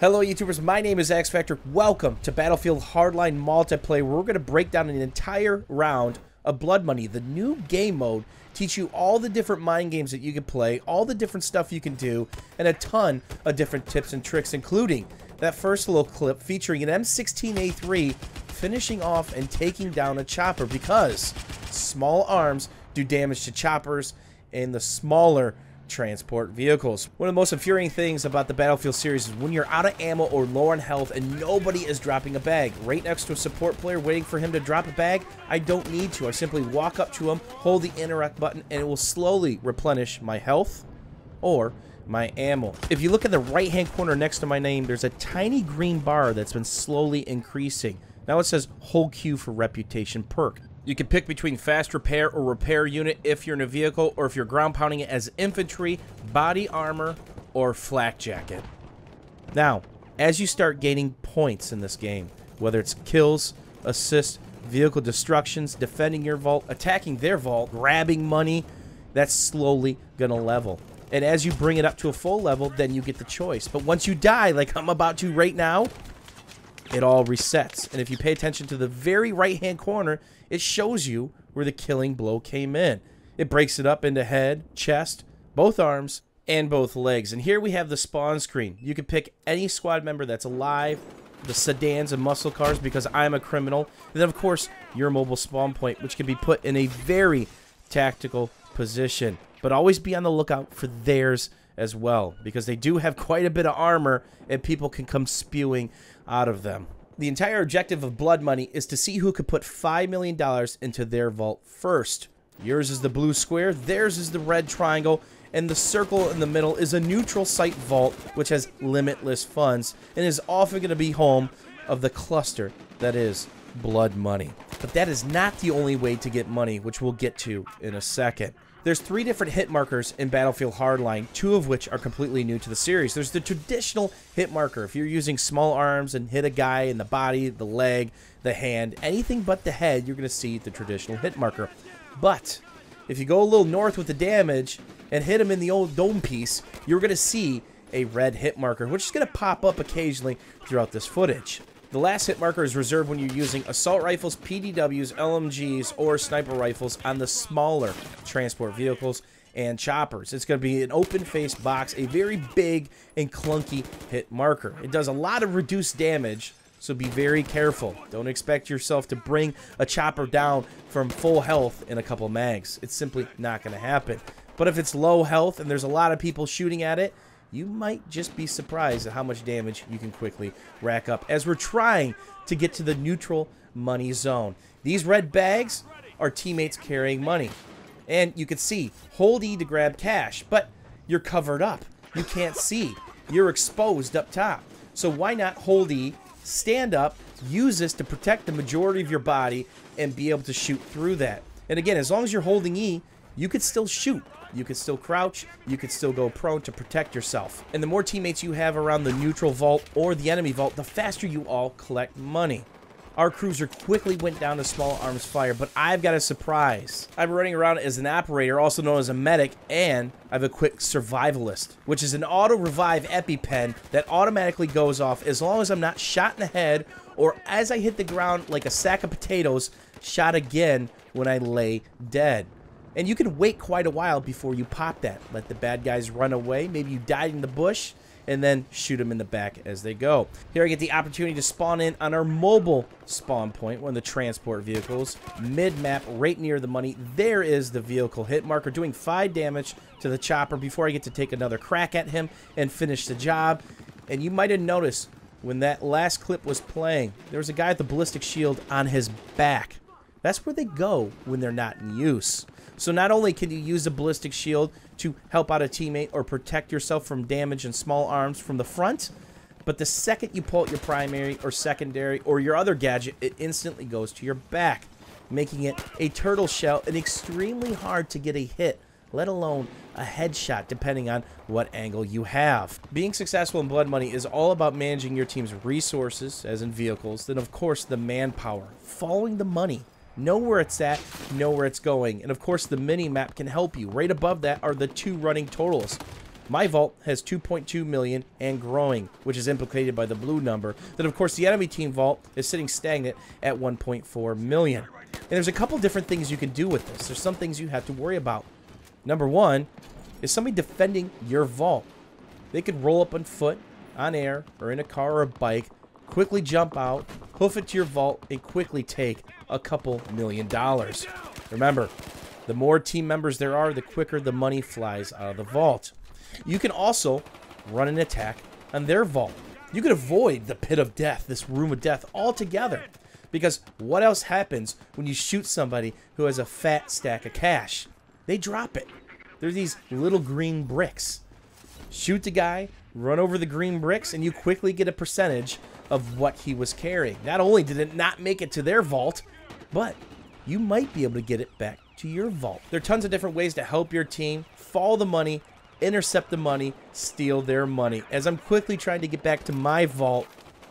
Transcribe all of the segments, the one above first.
Hello YouTubers, my name is X Factor. Welcome to Battlefield Hardline Multiplayer, where we're going to break down an entire round of Blood Money. The new game mode teach you all the different mind games that you can play, all the different stuff you can do, and a ton of different tips and tricks, including that first little clip featuring an M16A3 finishing off and taking down a chopper, because small arms do damage to choppers and the smaller transport vehicles. One of the most infuriating things about the Battlefield series is when you're out of ammo or low on health and nobody is dropping a bag. Right next to a support player waiting for him to drop a bag, I don't need to. I simply walk up to him, hold the interact button, and it will slowly replenish my health or my ammo. If you look in the right hand corner next to my name, there's a tiny green bar that's been slowly increasing. Now it says hold Q for reputation perk. You can pick between fast repair or repair unit if you're in a vehicle, or if you're ground pounding it as infantry, body armor, or flak jacket. Now, as you start gaining points in this game, whether it's kills, assists, vehicle destructions, defending your vault, attacking their vault, grabbing money, that's slowly gonna level. And as you bring it up to a full level, then you get the choice. But once you die, like I'm about to right now, it all resets. And if you pay attention to the very right hand corner, it shows you where the killing blow came in. It breaks it up into head, chest, both arms, and both legs. And here we have the spawn screen. You can pick any squad member that's alive, the sedans and muscle cars, because I'm a criminal. And then of course your mobile spawn point, which can be put in a very tactical position. But always be on the lookout for theirs as well, because they do have quite a bit of armor and people can come spewing out of them. The entire objective of Blood Money is to see who could put $5 million into their vault first. Yours is the blue square, theirs is the red triangle, and the circle in the middle is a neutral site vault which has limitless funds and is often going to be home of the cluster that is Blood Money. But that is not the only way to get money, which we'll get to in a second. There's 3 different hit markers in Battlefield Hardline, 2 of which are completely new to the series. There's the traditional hit marker. If you're using small arms and hit a guy in the body, the leg, the hand, anything but the head, you're going to see the traditional hit marker. But if you go a little north with the damage and hit him in the old dome piece, you're going to see a red hit marker, which is going to pop up occasionally throughout this footage. The last hit marker is reserved when you're using assault rifles, PDWs, LMGs, or sniper rifles on the smaller transport vehicles and choppers. It's going to be an open-faced box, a very big and clunky hit marker. It does a lot of reduced damage, so be very careful. Don't expect yourself to bring a chopper down from full health in a couple mags. It's simply not going to happen. But if it's low health and there's a lot of people shooting at it, you might just be surprised at how much damage you can quickly rack up as we're trying to get to the neutral money zone. These red bags are teammates carrying money. And you can see, hold E to grab cash, but you're covered up. You can't see. You're exposed up top. So why not hold E, stand up, use this to protect the majority of your body, and be able to shoot through that. And again, as long as you're holding E, you could still shoot. You could still crouch, you could still go prone to protect yourself. And the more teammates you have around the neutral vault or the enemy vault, the faster you all collect money. Our cruiser quickly went down to small arms fire, but I've got a surprise. I'm running around as an operator, also known as a medic, and I have a quick survivalist, which is an auto-revive EpiPen that automatically goes off as long as I'm not shot in the head or as I hit the ground like a sack of potatoes, shot again when I lay dead. And you can wait quite a while before you pop that. Let the bad guys run away. Maybe you died in the bush, and then shoot them in the back as they go. Here I get the opportunity to spawn in on our mobile spawn point, one of the transport vehicles, mid-map, right near the money. There is the vehicle hit marker, doing 5 damage to the chopper before I get to take another crack at him and finish the job. And you might have noticed when that last clip was playing, there was a guy with the ballistic shield on his back. That's where they go when they're not in use. So not only can you use a ballistic shield to help out a teammate or protect yourself from damage and small arms from the front, but the second you pull out your primary or secondary or your other gadget, it instantly goes to your back, making it a turtle shell and extremely hard to get a hit, let alone a headshot, depending on what angle you have. Being successful in Blood Money is all about managing your team's resources, as in vehicles, then of course the manpower, following the money. Know where it's at, know where it's going. And of course the mini map can help you. Right above that are the 2 running totals. My vault has 2.2 million and growing, which is implicated by the blue number. Then, of course, the enemy team vault is sitting stagnant at 1.4 million. And there's a couple different things you can do with this. There's some things you have to worry about. Number one is somebody defending your vault. They could roll up on foot, on air, or in a car or a bike, quickly jump out, hoof it to your vault, and quickly take a couple $1 million. Remember, the more team members there are, the quicker the money flies out of the vault. You can also run an attack on their vault. You can avoid the pit of death, this room of death, altogether. Because what else happens when you shoot somebody who has a fat stack of cash? They drop it. They're these little green bricks. Shoot the guy, run over the green bricks, and you quickly get a percentage of what he was carrying. Not only did it not make it to their vault, but you might be able to get it back to your vault. There are tons of different ways to help your team follow the money, intercept the money, steal their money. As I'm quickly trying to get back to my vault,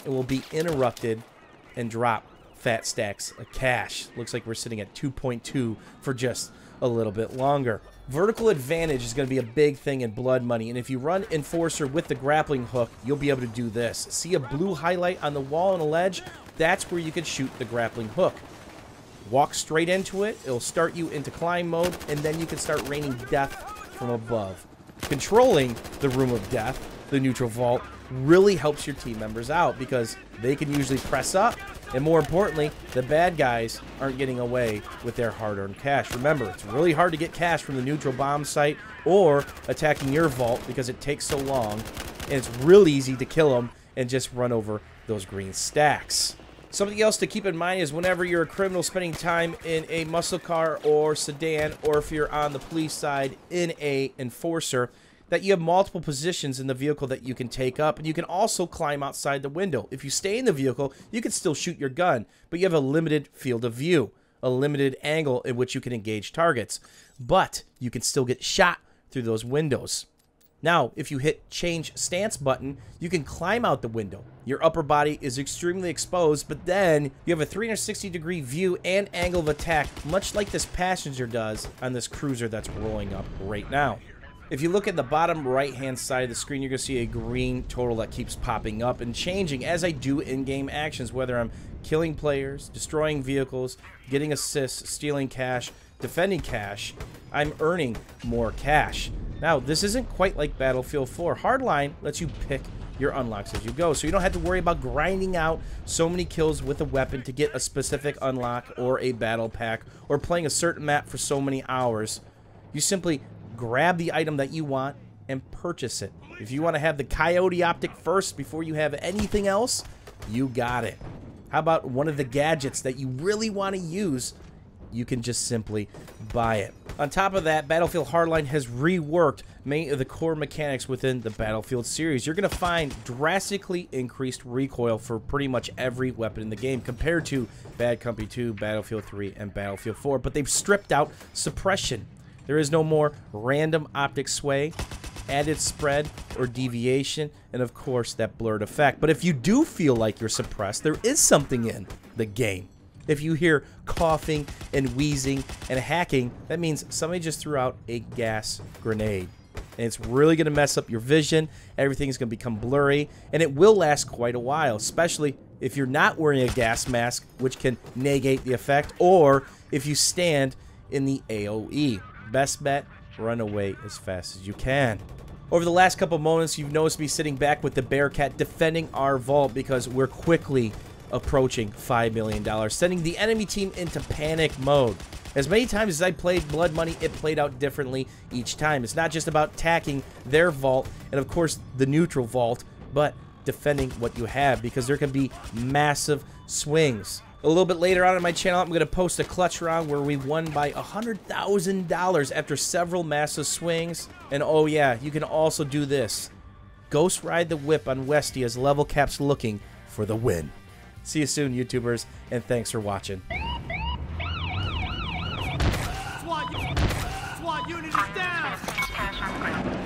it will be interrupted and drop fat stacks of cash. Looks like we're sitting at 2.2 for just a little bit longer. Vertical advantage is going to be a big thing in Blood Money, and if you run Enforcer with the grappling hook, you'll be able to do this. See a blue highlight on the wall and a ledge? That's where you can shoot the grappling hook. Walk straight into it, it'll start you into climb mode, and then you can start raining death from above. Controlling the Room of Death, the neutral vault, really helps your team members out because they can usually press up, and more importantly, the bad guys aren't getting away with their hard-earned cash. Remember, it's really hard to get cash from the neutral bomb site or attacking your vault because it takes so long, and it's real easy to kill them and just run over those green stacks. Something else to keep in mind is whenever you're a criminal spending time in a muscle car or sedan, or if you're on the police side in a enforcer, that you have multiple positions in the vehicle that you can take up, and you can also climb outside the window. If you stay in the vehicle, you can still shoot your gun, but you have a limited field of view, a limited angle in which you can engage targets. But you can still get shot through those windows. Now, if you hit change stance button, you can climb out the window. Your upper body is extremely exposed, but then you have a 360-degree view and angle of attack, much like this passenger does on this cruiser that's rolling up right now. If you look at the bottom right-hand side of the screen, you're going to see a green total that keeps popping up and changing as I do in-game actions, whether I'm killing players, destroying vehicles, getting assists, stealing cash, defending cash, I'm earning more cash. Now, this isn't quite like Battlefield 4. Hardline lets you pick your unlocks as you go, so you don't have to worry about grinding out so many kills with a weapon to get a specific unlock or a battle pack or playing a certain map for so many hours. You simply grab the item that you want and purchase it. If you want to have the coyote optic first before you have anything else, you got it. How about one of the gadgets that you really want to use? You can just simply buy it. On top of that, Battlefield Hardline has reworked many of the core mechanics within the Battlefield series. You're going to find drastically increased recoil for pretty much every weapon in the game compared to Bad Company 2, Battlefield 3, and Battlefield 4, but they've stripped out suppression. There is no more random optic sway, added spread, or deviation, and of course that blurred effect. But if you do feel like you're suppressed, there is something in the game. If you hear coughing and wheezing and hacking, that means somebody just threw out a gas grenade. And it's really going to mess up your vision. Everything's going to become blurry, and it will last quite a while, especially if you're not wearing a gas mask, which can negate the effect, or if you stand in the AoE. Best bet, run away as fast as you can. Over the last couple moments, you've noticed me sitting back with the Bearcat defending our vault because we're quickly approaching $5 million, sending the enemy team into panic mode. As many times as I played Blood Money, it played out differently each time. It's not just about attacking their vault and, of course, the neutral vault, but defending what you have, because there can be massive swings. A little bit later on in my channel, I'm going to post a clutch round where we won by $100,000 after several massive swings. And oh yeah, you can also do this. Ghost ride the whip on Westy as Levelcap's looking for the win. See you soon, YouTubers, and thanks for watching. SWAT unit is down!